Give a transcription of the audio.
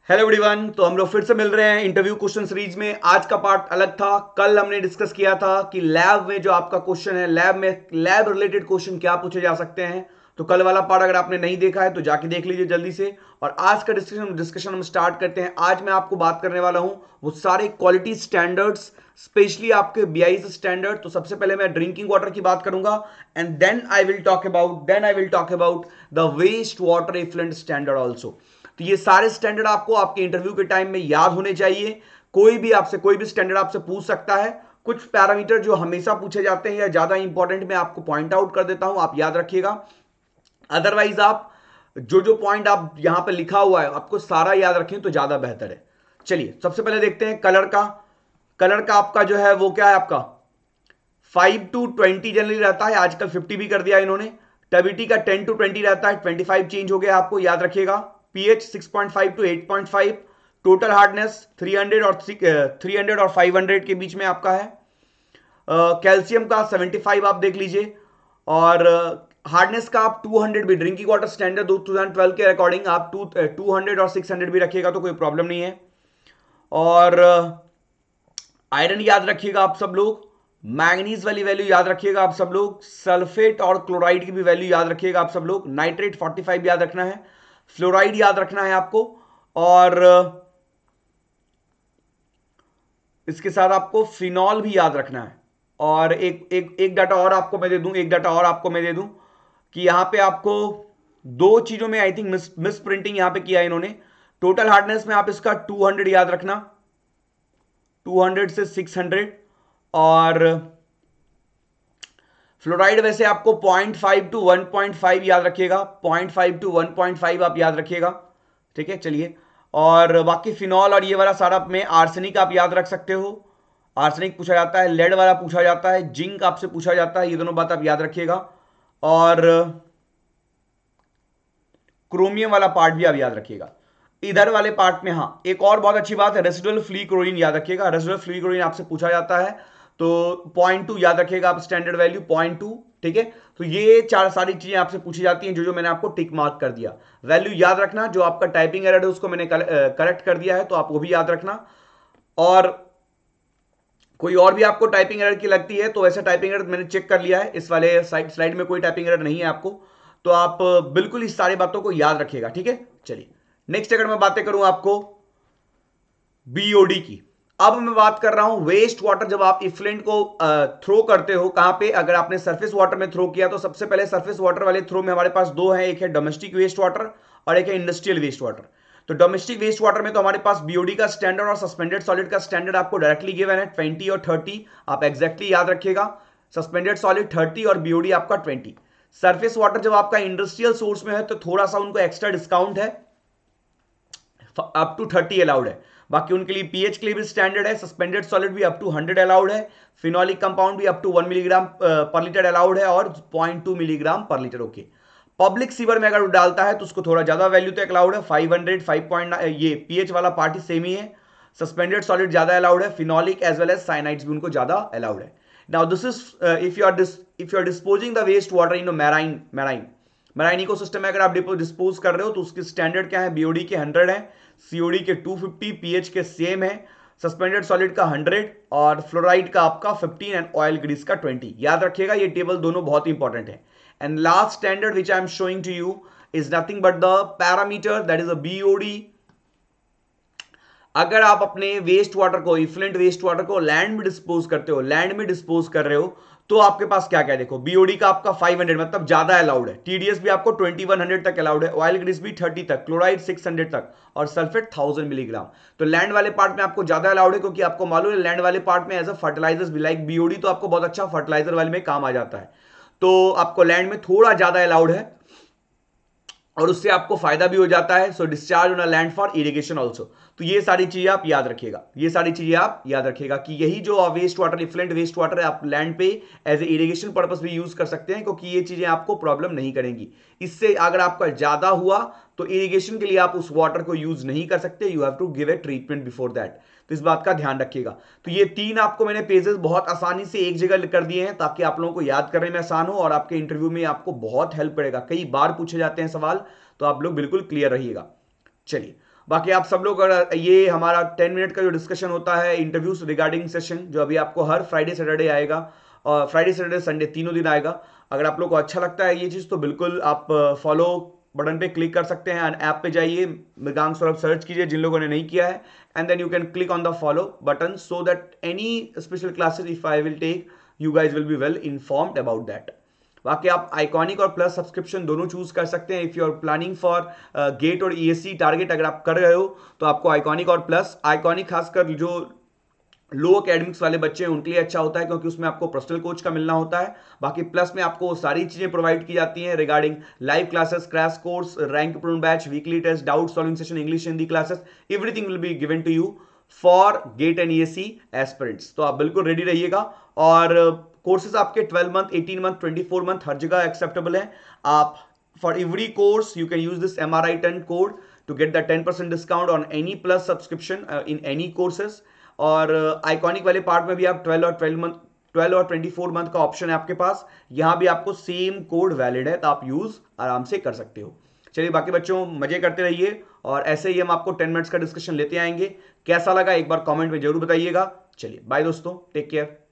Hello everyone. तो हम लोग फिर से मिल रहे हैं इंटरव्यू क्वेश्चन सीरीज में। आज का पार्ट अलग था। कल हमने डिस्कस किया था कि लैब में जो आपका क्वेश्चन है, लैब में लैब रिलेटेड क्वेश्चन क्या पूछे जा सकते हैं। तो कल वाला पार्ट अगर आपने नहीं देखा है तो जाके देख लीजिए जल्दी से। और आज का डिस्कशन हम स्टार्ट करते हैं। आज मैं आपको बात करने वाला हूं वो सारे क्वालिटी स्टैंडर्ड्स, स्पेशली आपके बीआईएस स्टैंडर्ड। तो सबसे पहले मैं ड्रिंकिंग वाटर की बात करूंगा and then I will talk about the waste water effluent standard also. तो ये सारे स्टैंडर्ड आपको आपके इंटरव्यू के टाइम में याद होने चाहिए। कोई भी स्टैंडर्ड आपसे पूछ सकता है। कुछ पैरामीटर जो हमेशा पूछे जाते हैं या ज्यादा इंपॉर्टेंट मैं आपको पॉइंट आउट कर देता हूं, आप याद रखिएगा। अदरवाइज आप जो जो पॉइंट आप यहां पर लिखा हुआ है आपको सारा याद रखें तो ज्यादा बेहतर है। चलिए सबसे पहले देखते हैं कलर का आपका जो है वो क्या है आपका 5 to 20 जनरली रहता है। आजकल 50 भी कर दिया इन्होंने। टबिलिटी का 10 to 20 रहता है, 25 चेंज हो गया, आपको याद रखिएगा। PH 6.5 to 8.5। टोटल हार्डनेस 300 और 500 के बीच में आपका है। कैल्शियम का 75 आप देख लीजिए। और हार्डनेस का आप 200 भी, ड्रिंकिंग वाटर स्टैंडर्ड 2012 के अकॉर्डिंग आप 200 और 600 भी रखिएगा तो कोई प्रॉब्लम नहीं है। और आयरन याद रखिएगा आप सब लोग। मैंगनीज वाली वैल्यू याद रखिएगा आप सब लोग। सल्फेट और क्लोराइड की भी वैल्यू याद रखिएगा आप सब लोग। नाइट्रेट 45 याद रखना है। फ्लोराइड याद रखना है आपको। और इसके साथ आपको फिनॉल भी याद रखना है। और एक डाटा और आपको मैं दे दूं कि यहां पे आपको दो चीजों में आई थिंक मिस प्रिंटिंग यहां पे किया है इन्होंने। टोटल हार्डनेस में आप इसका 200 याद रखना, 200 से 600। और फ्लोराइड वैसे आपको 0.5 to 1.5 याद रखिएगा, 0.5 to 1.5 आप याद रखिएगा। ठीक है, चलिए। और बाकी फिनॉल और ये वाला सारा में आर्सेनिक आप याद रख सकते हो। आर्सेनिक पूछा जाता है, लेड वाला पूछा जाता है, जिंक आपसे पूछा जाता है, ये दोनों बात आप याद रखिएगा। और क्रोमियम वाला पार्ट भी आप याद रखिएगा। इधर वाले पार्ट में हाँ एक और बहुत अच्छी बात है, रेसिडुअल फ्री क्लोरीन याद रखिएगा। रेसिडुअल फ्री क्लोरीन आपसे पूछा जाता है तो 0.2 याद रखिएगा आप, स्टैंडर्ड वैल्यू 0.2। ठीक है, तो ये चार सारी चीजें आपसे पूछी जाती हैं जो जो मैंने आपको टिक मार्क कर दिया। वैल्यू याद रखना, जो आपका टाइपिंग एरर है उसको मैंने करेक्ट कर दिया है तो आप वो भी याद रखना। और कोई और भी आपको टाइपिंग एरर की लगती है तो वैसे टाइपिंग एरर मैंने चेक कर लिया है, इस वाले स्लाइड में कोई टाइपिंग एरर नहीं है आपको। तो आप बिल्कुल इस सारी बातों को याद रखिएगा। ठीक है, चलिए नेक्स्ट अगर मैं बातें करूं आपको बीओडी की। अब मैं बात कर रहा हूं वेस्ट वाटर। जब आप इफ्लेंट को थ्रो करते हो कहां पे, अगर आपने सरफेस वाटर में थ्रो किया तो सबसे पहले सरफेस वाटर वाले थ्रो में हमारे पास दो हैं, एक है डोमेस्टिक वेस्ट वाटर और एक है इंडस्ट्रियल वेस्ट वाटर। तो डोमेस्टिक वेस्ट वाटर में तो हमारे पास बीओडी का स्टैंडर्ड और सस्पेंडेड सॉलिड का स्टैंडर्ड आपको डायरेक्टली गिवन है 20 और 30। आप एक्जैक्टली याद रखिएगा। सस्पेंडेड सॉलिड 30 और बीओडी आपका 20। सरफेस वाटर जब आपका इंडस्ट्रियल सोर्स में है तो थोड़ा सा उनको एक्स्ट्रा डिस्काउंट है, अप टू 30 अलाउड है। बाकी उनके लिए पीएच के लिए भी स्टैंडर्ड है। सस्पेंडेड सॉलिड भी अप टू 100 अलाउड है। फिनोलिक कंपाउंड भी अप टू 1 मिलीग्राम पर लीटर अलाउड है और 0.2 मिलीग्राम पर लीटर। ओके, पब्लिक सीवर में अगर डालता है तो उसको थोड़ा ज्यादा वैल्यू तक अलाउड है, 500 5.9। ये पीएच वाला पार्टी सेम ही है। सस्पेंडेड सॉलिड ज्यादा अलाउड है, phenolic as well as cyanides भी उनको ज्यादा अलाउड है। Now this is if you are disposing the waste water in marine ecosystem में अगर आप डिस्पोज कर रहे हो तो उसके स्टैंडर्ड क्या है, बीओडी के 100 है, सीओडी के 250, पीएच के सेम है, सस्पेंडेड सॉलिड का 100 और फ्लोराइड का आपका 15 एंड ऑयल ग्रीस का 20। याद रखिएगा ये टेबल दोनों बहुत इंपॉर्टेंट है। And last standard which I am showing to you is nothing but the parameter that is a BOD. अगर आप अपने वेस्ट वाटर को, इफ्लेंट वेस्ट वाटर को लैंड में डिस्पोज करते हो, लैंड में डिस्पोज कर रहे हो तो आपके पास क्या क्या देखो, बीओडी का आपका 500 मतलब ज्यादा अलाउड है, टीडीएस भी आपको 2100 तक अलाउड है, ऑयल ग्रीस भी 30 तक, क्लोराइड 600 तक और सल्फेट 1000 मिलीग्राम। तो लैंड वाले पार्ट में आपको ज्यादा अलाउड है क्योंकि आपको मालूम है लैंड वाले पार्ट में एज अ फर्टिलाइजर्स भी, लाइक बीओडी तो आपको बहुत अच्छा फर्टिलाइजर वाले में काम आ जाता है। तो आपको लैंड में थोड़ा ज्यादा अलाउड है और उससे आपको फायदा भी हो जाता है। So discharge on a land for irrigation also. तो ये सारी चीजें आप याद रखिएगा, ये सारी चीजें आप याद रखिएगा कि यही जो वेस्ट वाटर, इफ्लेंट वेस्ट वाटर है, आप लैंड पे एज ए इरिगेशन पर्पस भी यूज कर सकते हैं क्योंकि ये चीजें आपको प्रॉब्लम नहीं करेंगी। इससे अगर आपका ज्यादा हुआ तो इरिगेशन के लिए आप उस वाटर को यूज नहीं कर सकते, you have to give a treatment before that. तो इस बात का ध्यान रखिएगा। तो ये तीन आपको मैंने पेजेस बहुत आसानी से एक जगह कर दिए हैं ताकि आप लोगों को याद करने में आसान हो और आपके इंटरव्यू में आपको बहुत हेल्प करेगा। कई बार पूछे जाते हैं सवाल, तो आप लोग बिल्कुल क्लियर रहिएगा। चलिए बाकी आप सब लोग अगर ये हमारा 10 मिनट का जो डिस्कशन होता है इंटरव्यूज रिगार्डिंग सेशन, जो अभी आपको हर फ्राइडे सैटरडे आएगा, और फ्राइडे सैटरडे संडे तीनों दिन आएगा, अगर आप लोग को अच्छा लगता है ये चीज़ तो बिल्कुल आप फॉलो बटन पे क्लिक कर सकते हैं। ऐप पे जाइए, मृगांक सौरभ सर्च कीजिए जिन लोगों ने नहीं किया है, and then you can click on the follow button so that any special classes if I will take, you guys will be well informed about that. बाकी आप आइकॉनिक और प्लस सब्सक्रिप्शन दोनों चूज कर सकते हैं। If you are planning for GATE और ESE target अगर आप कर रहे हो तो आपको आइकॉनिक और प्लस, आइकॉनिक खासकर जो लो एकेडमिक्स वाले बच्चे हैं उनके लिए अच्छा होता है क्योंकि उसमें आपको पर्सनल कोच का मिलना होता है। बाकी प्लस में आपको सारी चीजें प्रोवाइड की जाती हैं regarding live classes, crash course, rank prune batch, weekly test, doubt solving session, English Hindi classes, everything will be given to you for GATE and ESE aspirants. तो आप बिल्कुल रेडी रहिएगा। और कोर्सेज आपके 12 मंथ, 18 मंथ, 24 मंथ हर जगह acceptable है। आप for every course you can use this MRI10 code to get the 10% discount on any plus subscription in any courses. और आइकॉनिक वाले पार्ट में भी आप 12 और 24 मंथ का ऑप्शन है आपके पास, यहां भी आपको सेम कोड वैलिड है तो आप यूज आराम से कर सकते हो। चलिए बाकी बच्चों मजे करते रहिए, और ऐसे ही हम आपको 10 मिनट्स का डिस्कशन लेते आएंगे। कैसा लगा एक बार कमेंट में जरूर बताइएगा। चलिए बाय दोस्तों, टेक केयर।